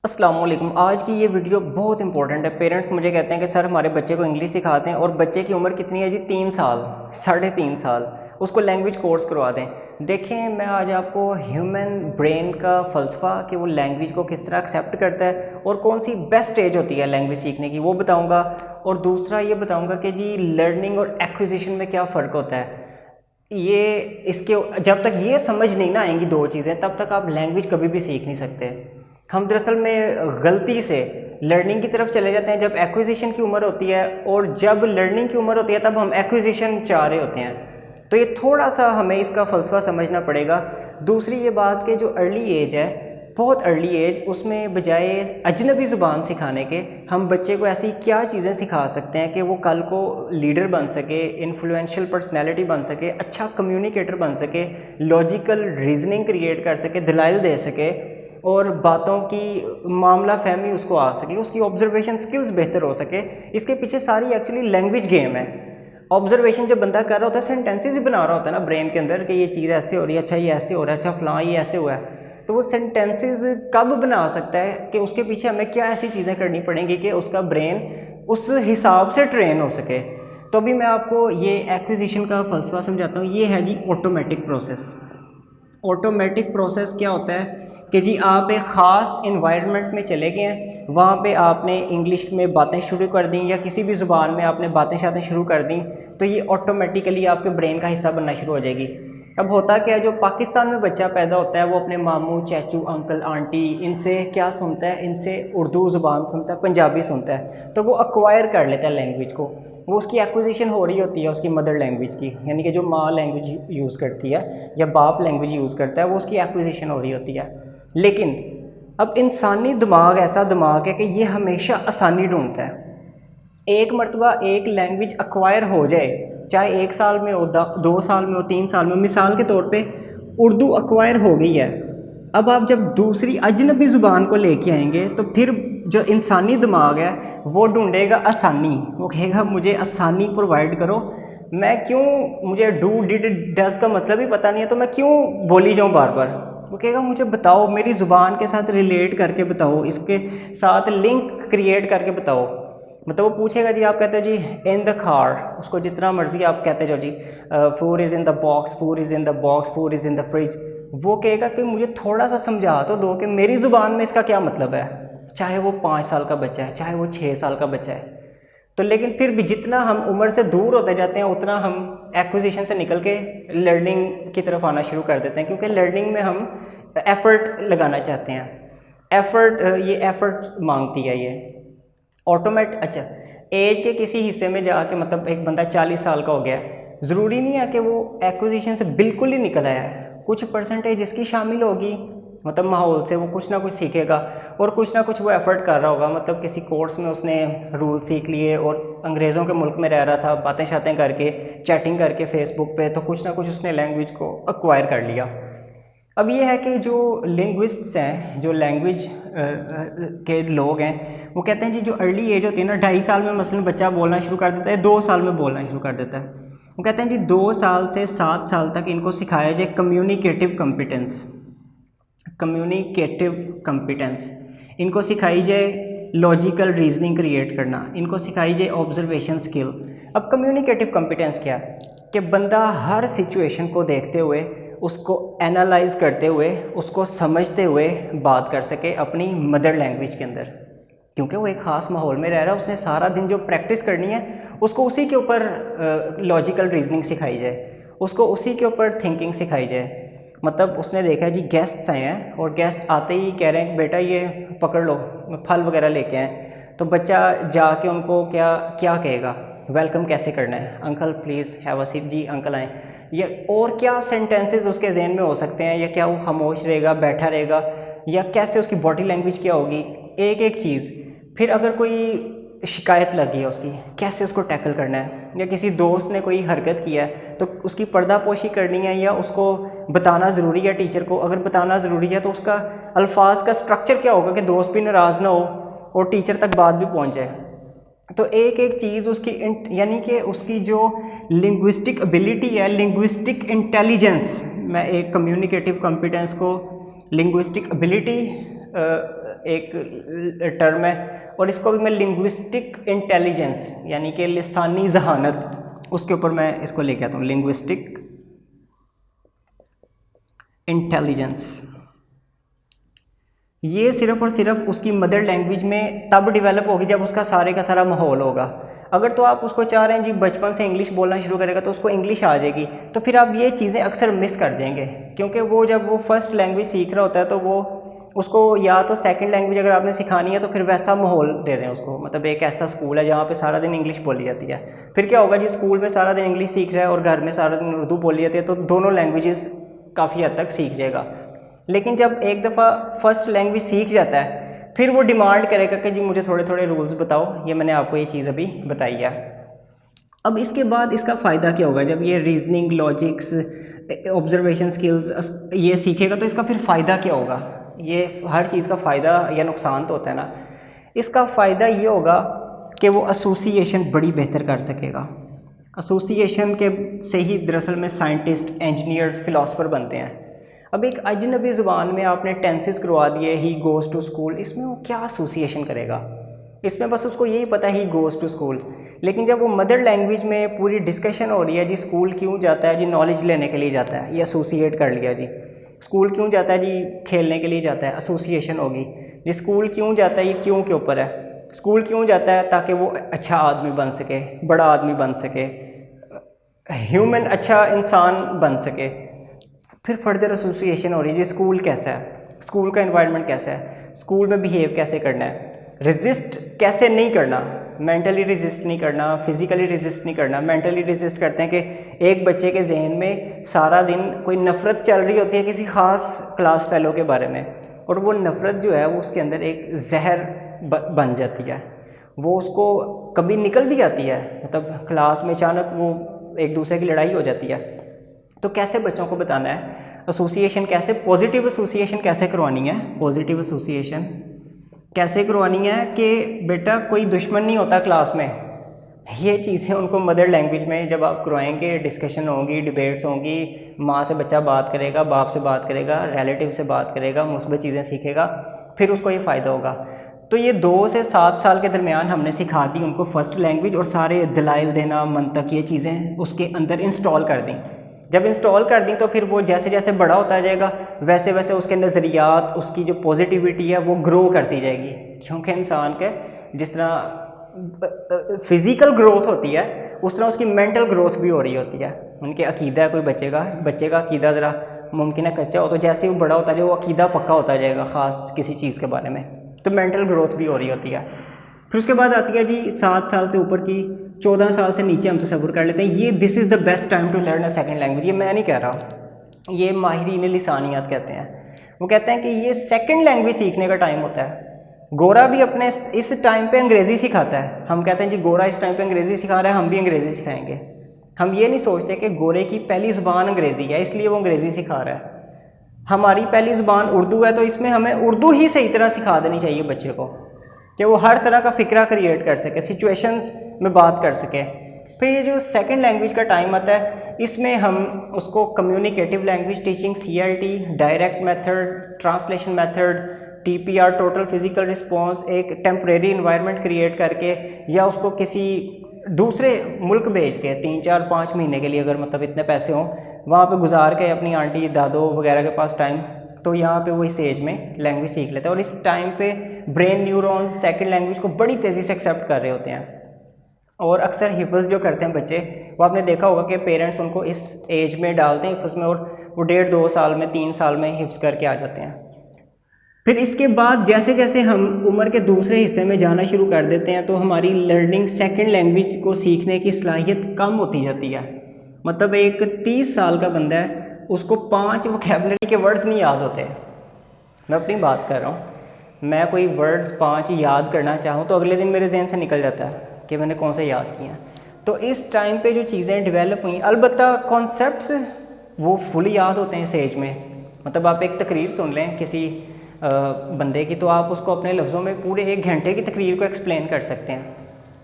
अस्सलाम वालेकुम। आज की ये वीडियो बहुत इंपॉर्टेंट है। पेरेंट्स मुझे कहते हैं कि सर हमारे बच्चे को इंग्लिश सिखाते हैं और बच्चे की उम्र कितनी है जी, 3 साल, 3.5 साल, उसको लैंग्वेज कोर्स करवा दें। देखें, मैं आज आपको ह्यूमन ब्रेन का फ़लसफ़ा कि वो लैंग्वेज को किस तरह एक्सेप्ट करता है और कौन सी बेस्ट एज होती है लैंग्वेज सीखने की, वो बताऊँगा। और दूसरा ये बताऊँगा कि जी लर्निंग और एक्विजिशन में क्या फ़र्क होता है। ये इसके जब तक ये समझ नहीं ना आएंगी दो चीज़ें, तब तक आप लैंग्वेज कभी भी सीख नहीं सकते। हम दरअसल में गलती से लर्निंग की तरफ चले जाते हैं जब एक्विजिशन की उम्र होती है, और जब लर्निंग की उम्र होती है तब हम एक्विजिशन चाह रहे होते हैं। तो ये थोड़ा सा हमें इसका फ़लसफ़ा समझना पड़ेगा। दूसरी ये बात कि जो अर्ली एज है, बहुत अर्ली एज, उसमें बजाय अजनबी ज़ुबान सिखाने के हम बच्चे को ऐसी क्या चीज़ें सिखा सकते हैं कि वो कल को लीडर बन सके, इन्फ्लुएंशियल पर्सनैलिटी बन सके, अच्छा कम्युनिकेटर बन सके, लॉजिकल रीजनिंग क्रिएट कर सके, दलाइल दे सके और बातों की मामला फहमी उसको आ सके, उसकी ऑब्जर्वेशन स्किल्स बेहतर हो सके। इसके पीछे सारी एक्चुअली लैंग्वेज गेम है। ऑब्जर्वेशन जब बंदा कर रहा होता है, सेंटेंसेस ही बना रहा होता है ना ब्रेन के अंदर कि ये चीज़ ऐसे हो रही है, अच्छा ये ऐसे हो रहा है, अच्छा फलां ये ऐसे हुआ है। तो वो सेंटेंसेस कब बना सकता है कि उसके पीछे हमें क्या ऐसी चीज़ें करनी पड़ेंगी कि उसका ब्रेन उस हिसाब से ट्रेन हो सके। तो अभी मैं आपको ये एक्विजिशन का फ़लसफ़ा समझाता हूँ। ये है जी ऑटोमेटिक प्रोसेस। ऑटोमेटिक प्रोसेस क्या होता है कि जी आप एक ख़ास इन्वायरमेंट में चले गए हैं, वहाँ पे आपने इंग्लिश में बातें शुरू कर दी या किसी भी ज़ुबान में आपने बातें शातें शुरू कर दी, तो ये ऑटोमेटिकली आपके ब्रेन का हिस्सा बनना शुरू हो जाएगी। अब होता क्या है, जो पाकिस्तान में बच्चा पैदा होता है वो अपने मामू चाचू अंकल आंटी इनसे क्या सुनता है, इनसे उर्दू ज़ुबान सुनता है, पंजाबी सुनता है, तो वो अक्वायर कर लेता है लैंग्वेज को। वो उसकी एक्विजिशन हो रही होती है उसकी मदर लैंग्वेज की, यानी कि जो माँ लैंग्वेज यूज़ करती है या बाप लैंग्वेज यूज़ करता है, वो उसकी एक्विजिशन हो रही होती है। लेकिन अब इंसानी दिमाग ऐसा दिमाग है कि ये हमेशा आसानी ढूंढता है। एक मरतबा एक लैंग्वेज अक्वायर हो जाए, चाहे 1 साल में हो, 2 साल में हो, 3 साल में। मिसाल के तौर पे उर्दू अक्वायर हो गई है, अब आप जब दूसरी अजनबी ज़ुबान को लेके आएंगे तो फिर जो इंसानी दिमाग है वो ढूंढेगा आसानी। वो कहेगा मुझे आसानी प्रोवाइड करो, मैं क्यों, मुझे डू डिड डज का मतलब ही पता नहीं है, तो मैं क्यों बोली जाऊँ बार बार। वो कहेगा मुझे बताओ, मेरी ज़ुबान के साथ रिलेट करके बताओ, इसके साथ लिंक क्रिएट करके बताओ। मतलब वो पूछेगा जी, आप कहते हो जी इन द कार, उसको जितना मर्जी आप कहते जाओ जी, food is in the box, food is in the box, food is in the fridge. वो कहेगा कि मुझे थोड़ा सा समझा तो दो कि मेरी ज़ुबान में इसका क्या मतलब है, चाहे वो 5 साल का बच्चा है, चाहे वो 6 साल का बच्चा है। तो लेकिन फिर भी जितना हम उम्र से दूर होते जाते हैं उतना हम एक्विजिशन से निकल के लर्निंग की तरफ आना शुरू कर देते हैं, क्योंकि लर्निंग में हम एफ़र्ट लगाना चाहते हैं। एफ़र्ट, ये एफ़र्ट मांगती है ये अच्छा, एज के किसी हिस्से में जाके, मतलब एक बंदा 40 साल का हो गया, ज़रूरी नहीं है कि वो एक्विजिशन से बिल्कुल ही निकल आया है। कुछ परसेंटेज इसकी शामिल होगी, मतलब माहौल से वो कुछ ना कुछ सीखेगा और कुछ ना कुछ वो एफर्ट कर रहा होगा। मतलब किसी कोर्स में उसने रूल सीख लिए और अंग्रेज़ों के मुल्क में रह रहा था, बातें शातें करके, चैटिंग करके फेसबुक पे, तो कुछ ना कुछ उसने लैंग्वेज को एक्वायर कर लिया। अब ये है कि जो लिंग्विस्ट्स हैं, जो लैंग्वेज के लोग हैं, वो कहते हैं जी जो अर्ली एज होती है ना, 2.5 साल में मसलन बच्चा बोलना शुरू कर देता है, 2 साल में बोलना शुरू कर देता है। वो कहते हैं जी 2 साल से 7 साल तक इनको सिखाया जाए कम्युनिकेटिव कम्पिटेंस। कम्युनिकेटिव कम्पिटेंस इनको सिखाई जाए, लॉजिकल रीजनिंग क्रिएट करना इनको सिखाई जाए, ऑब्जर्वेशन स्किल। अब कम्युनिकेटिव कम्पिटेंस क्या है कि बंदा हर सिचुएशन को देखते हुए, उसको एनालाइज करते हुए, उसको समझते हुए बात कर सके अपनी मदर लैंग्वेज के अंदर, क्योंकि वो एक ख़ास माहौल में रह रहा है। उसने सारा दिन जो प्रैक्टिस करनी है उसको उसी के ऊपर लॉजिकल रीजनिंग सिखाई जाए, उसको उसी के ऊपर थिंकिंग सिखाई जाए। मतलब उसने देखा है जी गेस्ट्स आए हैं और गेस्ट आते ही कह रहे हैं बेटा ये पकड़ लो, फल वगैरह लेके आए, तो बच्चा जाके उनको क्या क्या कहेगा, वेलकम कैसे करना है, uncle please have a seat, जी अंकल आए, या और क्या सेंटेंसेस उसके जहन में हो सकते हैं, या क्या वो खामोश रहेगा, बैठा रहेगा, या कैसे उसकी बॉडी लैंग्वेज क्या होगी, एक एक चीज़। फिर अगर कोई शिकायत लगी है उसकी, कैसे उसको टैकल करना है, या किसी दोस्त ने कोई हरकत किया है तो उसकी पर्दापोशी करनी है या उसको बताना ज़रूरी है टीचर को। अगर बताना ज़रूरी है तो उसका अल्फाज का स्ट्रक्चर क्या होगा कि दोस्त भी नाराज़ ना हो और टीचर तक बात भी पहुंच जाए। तो एक एक चीज़ उसकी यानी कि उसकी जो लिंग्विस्टिक एबिलिटी है, लिंग्विस्टिक इंटेलिजेंस, मैं एक कम्युनिकेटिव कॉम्पिटेंस को लिंग्विस्टिक एबिलिटी एक टर्म है, और इसको भी मैं लिंग्विस्टिक इंटेलिजेंस यानी कि लिसानी जहानत, उसके ऊपर मैं इसको लेके आता हूँ, लिंग्विस्टिक इंटेलिजेंस। ये सिर्फ और सिर्फ उसकी मदर लैंग्वेज में तब डेवलप होगी जब उसका सारे का सारा माहौल होगा। अगर तो आप उसको चाह रहे हैं जी बचपन से इंग्लिश बोलना शुरू करेगा तो उसको इंग्लिश आ जाएगी, तो फिर आप ये चीज़ें अक्सर मिस कर जाएंगे, क्योंकि वो जब वो फर्स्ट लैंग्वेज सीख रहा होता है तो वो उसको या तो सेकंड लैंग्वेज अगर आपने सिखानी है तो फिर वैसा माहौल दे दें उसको, मतलब एक ऐसा स्कूल है जहाँ पे सारा दिन इंग्लिश बोली जाती है। फिर क्या होगा जी, स्कूल में सारा दिन इंग्लिश सीख रहा है और घर में सारा दिन उर्दू बोली जाती है, तो दोनों लैंग्वेजेस काफ़ी हद तक सीख जाएगा। लेकिन जब एक दफ़ा फर्स्ट लैंग्वेज सीख जाता है फिर वो डिमांड करेगा कि जी मुझे थोड़े थोड़े रूल्स बताओ, ये मैंने आपको ये चीज़ अभी बताई है। अब इसके बाद इसका फ़ायदा क्या होगा, जब ये रीजनिंग, लॉजिक्स, ऑब्जर्वेशन स्किल्स ये सीखेगा तो इसका फिर फ़ायदा क्या होगा। ये हर चीज़ का फ़ायदा या नुकसान तो होता है ना। इसका फ़ायदा ये होगा कि वो एसोसिएशन बड़ी बेहतर कर सकेगा। एसोसिएशन के से ही दरअसल में साइंटिस्ट, इंजीनियर्स, फ़िलासफ़र बनते हैं। अब एक अजनबी ज़ुबान में आपने टेंसेस करवा दिए, ही गोज़ टू स्कूल, इसमें वो क्या एसोसिएशन करेगा, इसमें बस उसको यही पता है ही गोज़ टू स्कूल। लेकिन जब वो मदर लैंग्वेज में पूरी डिस्कशन हो रही है, जी स्कूल क्यों जाता है, जी नॉलेज लेने के लिए जाता है, ये एसोसिएट कर लिया जी। स्कूल क्यों जाता है, जी खेलने के लिए जाता है, एसोसिएशन होगी जी। स्कूल क्यों जाता है, ये क्यों के ऊपर है। स्कूल क्यों जाता है, ताकि वो अच्छा आदमी बन सके, बड़ा आदमी बन सके, ह्यूमन अच्छा इंसान बन सके। फिर फर्दर एसोसिएशन हो रही है जी स्कूल कैसा है, स्कूल का एनवायरनमेंट कैसा है, स्कूल में बिहेव कैसे करना है, रेजिस्ट कैसे नहीं करना, मेंटली रेजिस्ट नहीं करना, फिजिकली रेजिस्ट नहीं करना। मेंटली रेजिस्ट करते हैं कि एक बच्चे के जहन में सारा दिन कोई नफ़रत चल रही होती है किसी ख़ास क्लास फेलो के बारे में, और वो नफ़रत जो है वो उसके अंदर एक जहर बन जाती है, वो उसको कभी निकल भी आती है, मतलब क्लास में अचानक वो एक दूसरे की लड़ाई हो जाती है। तो कैसे बच्चों को बताना है एसोसिएशन, कैसे पॉजिटिव एसोसिएशन कैसे करवानी है, पॉजिटिव एसोसिएशन कैसे करवानी है कि बेटा कोई दुश्मन नहीं होता क्लास में। ये चीज़ें उनको मदर लैंग्वेज में जब आप करवाएंगे, डिस्कशन होंगी, डिबेट्स होंगी, माँ से बच्चा बात करेगा, बाप से बात करेगा, रिलेटिव से बात करेगा, मुस्बत चीज़ें सीखेगा, फिर उसको ये फ़ायदा होगा। तो ये 2 से 7 साल के दरमियान हमने सिखा दी उनको फर्स्ट लैंग्वेज, और सारे दलाइल देना, मंतक, ये चीज़ें उसके अंदर इंस्टॉल कर दी। जब इंस्टॉल कर दी तो फिर वो जैसे जैसे बड़ा होता जाएगा वैसे वैसे उसके नज़रियात, उसकी जो पॉजिटिविटी है वो ग्रो करती जाएगी। क्योंकि इंसान के जिस तरह फिज़िकल ग्रोथ होती है उस तरह उसकी मेंटल ग्रोथ भी हो रही होती है। उनके अकीदा है कोई बच्चे का अकीदा ज़रा मुमकिन है कच्चा हो, तो जैसे ही वो बड़ा होता जाएगा वो अकीदा पक्का होता जाएगा ख़ास किसी चीज़ के बारे में, तो मेंटल ग्रोथ भी हो रही होती है। फिर उसके बाद आती है जी 7 साल से ऊपर की, 14 साल से नीचे हम तसव्वुर कर लेते हैं, ये this is the best time to learn a second language. ये मैं नहीं कह रहा, ये माहिरीन लिसानियात कहते हैं। वो कहते हैं कि ये सेकंड लैंग्वेज सीखने का टाइम होता है। गोरा भी अपने इस टाइम पे अंग्रेज़ी सिखाता है। हम कहते हैं जी गोरा इस टाइम पे अंग्रेज़ी सिखा रहा है, हम भी अंग्रेज़ी सिखाएंगे। हम ये नहीं सोचते कि गोरे की पहली ज़ुबान अंग्रेज़ी है इसलिए वो अंग्रेज़ी सिखा रहा है। हमारी पहली ज़ुबान उर्दू है तो इसमें हमें उर्दू ही सही तरह सिखा देनी चाहिए बच्चे को, कि वो हर तरह का फ़िक्रा क्रिएट कर सके, सिचुएशंस में बात कर सके। फिर ये जो सेकंड लैंग्वेज का टाइम आता है इसमें हम उसको communicative language teaching, CLT, direct method, translation method, TPR, total physical response, एक टेम्परेरी इन्वायरमेंट क्रिएट करके या उसको किसी दूसरे मुल्क भेज के 3, 4, 5 महीने के लिए अगर मतलब इतने पैसे हों वहाँ पे गुजार के अपनी आंटी, दादो वगैरह के पास टाइम, तो यहाँ पे वो इस एज में लैंग्वेज सीख लेते हैं। और इस टाइम पे ब्रेन न्यूरॉन्स सेकंड लैंग्वेज को बड़ी तेज़ी से एक्सेप्ट कर रहे होते हैं। और अक्सर हिफ्ज़ जो करते हैं बच्चे, वो आपने देखा होगा कि पेरेंट्स उनको इस एज में डालते हैं हिफ्ज़ में, और वो 1.5-2 साल में, 3 साल में हिफ्ज़ करके आ जाते हैं। फिर इसके बाद जैसे जैसे हम उम्र के दूसरे हिस्से में जाना शुरू कर देते हैं तो हमारी लर्निंग सेकंड लैंग्वेज को सीखने की सलाहियत कम होती जाती है। मतलब एक 30 साल का बंदा है, उसको 5 वोकैबुलरी के वर्ड्स नहीं याद होते। मैं अपनी बात कर रहा हूँ, मैं कोई वर्ड्स 5 याद करना चाहूँ तो अगले दिन मेरे जहन से निकल जाता है कि मैंने कौन से याद किए हैं। तो इस टाइम पे जो चीज़ें डेवलप हुई, अलबत्ता कॉन्सेप्ट्स वो फुल याद होते हैं इस एज में। मतलब आप एक तकरीर सुन लें किसी बंदे की, तो आप उसको अपने लफ्ज़ों में पूरे 1 घंटे की तकरीर को एक्सप्लेन कर सकते हैं।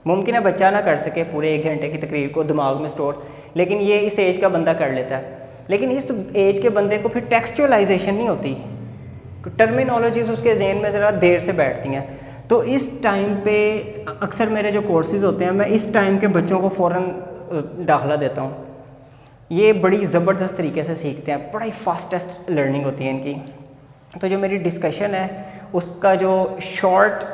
मुमकिन है बच्चा ना कर सके पूरे 1 घंटे की तकरीर को दिमाग में स्टोर, लेकिन ये इस एज का बंदा कर लेता है। लेकिन इस एज के बंदे को फिर टेक्सचुअलाइजेशन नहीं होती, टर्मिनोलॉजीज़ उसके जहन में ज़रा देर से बैठती हैं। तो इस टाइम पे अक्सर मेरे जो कोर्सेज़ होते हैं मैं इस टाइम के बच्चों को फ़ौरन दाखिला देता हूँ। ये बड़ी ज़बरदस्त तरीके से सीखते हैं, बड़ा ही फास्टेस्ट लर्निंग होती है इनकी। तो जो मेरी डिस्कशन है उसका जो शॉर्ट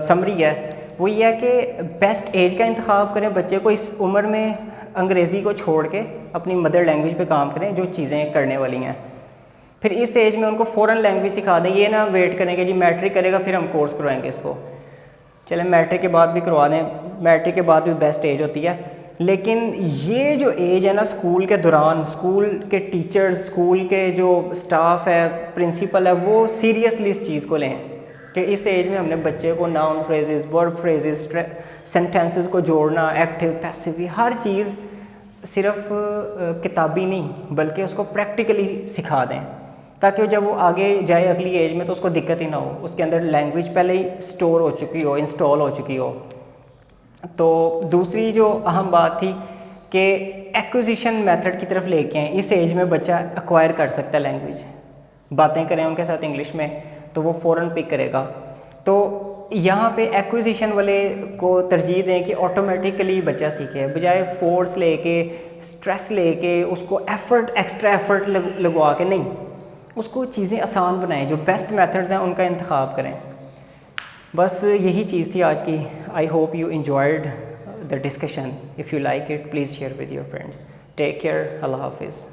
समरी है वो ये है कि बेस्ट एज का इंतखाब करें, बच्चे को इस उम्र में अंग्रेज़ी को छोड़ के अपनी मदर लैंग्वेज पे काम करें जो चीज़ें करने वाली हैं। फिर इस एज में उनको फ़ौरन लैंग्वेज सिखा दें, ये ना वेट करें कि जी मैट्रिक करेगा फिर हम कोर्स करवाएंगे इसको। चलें मैट्रिक के बाद भी करवा दें, मैट्रिक के बाद भी बेस्ट एज होती है। लेकिन ये जो एज है ना स्कूल के दौरान, स्कूल के टीचर्स, स्कूल के जो स्टाफ है, प्रिंसिपल है, वो सीरियसली इस चीज़ को लें कि इस एज में हमने बच्चे को noun phrases, verb phrases, sentences को जोड़ना, एक्टिव पैसिव, हर चीज़ सिर्फ किताबी नहीं बल्कि उसको प्रैक्टिकली सिखा दें, ताकि जब वो आगे जाए अगली एज में तो उसको दिक्कत ही ना हो, उसके अंदर लैंग्वेज पहले ही स्टोर हो चुकी हो, इंस्टॉल हो चुकी हो। तो दूसरी जो अहम बात थी कि एक्विजिशन मेथड की तरफ लेके आए, इस एज में बच्चा एक्वायर कर सकता है लैंग्वेज, बातें करें उनके साथ इंग्लिश में तो वो फ़ौरन पिक करेगा। तो यहाँ पे एक्विजिशन वाले को तरजीह दें कि ऑटोमेटिकली बच्चा सीखे, बजाय फोर्स लेके, स्ट्रेस लेके, उसको एफ़र्ट, एक्स्ट्रा एफ़र्ट लगवा के नहीं, उसको चीज़ें आसान बनाएं, जो बेस्ट मेथड्स हैं उनका इंतखाब करें। बस यही चीज़ थी आज की। I hope you enjoyed the discussion. If you like it please share with your friends. Take care. अल्लाह हाफिज़।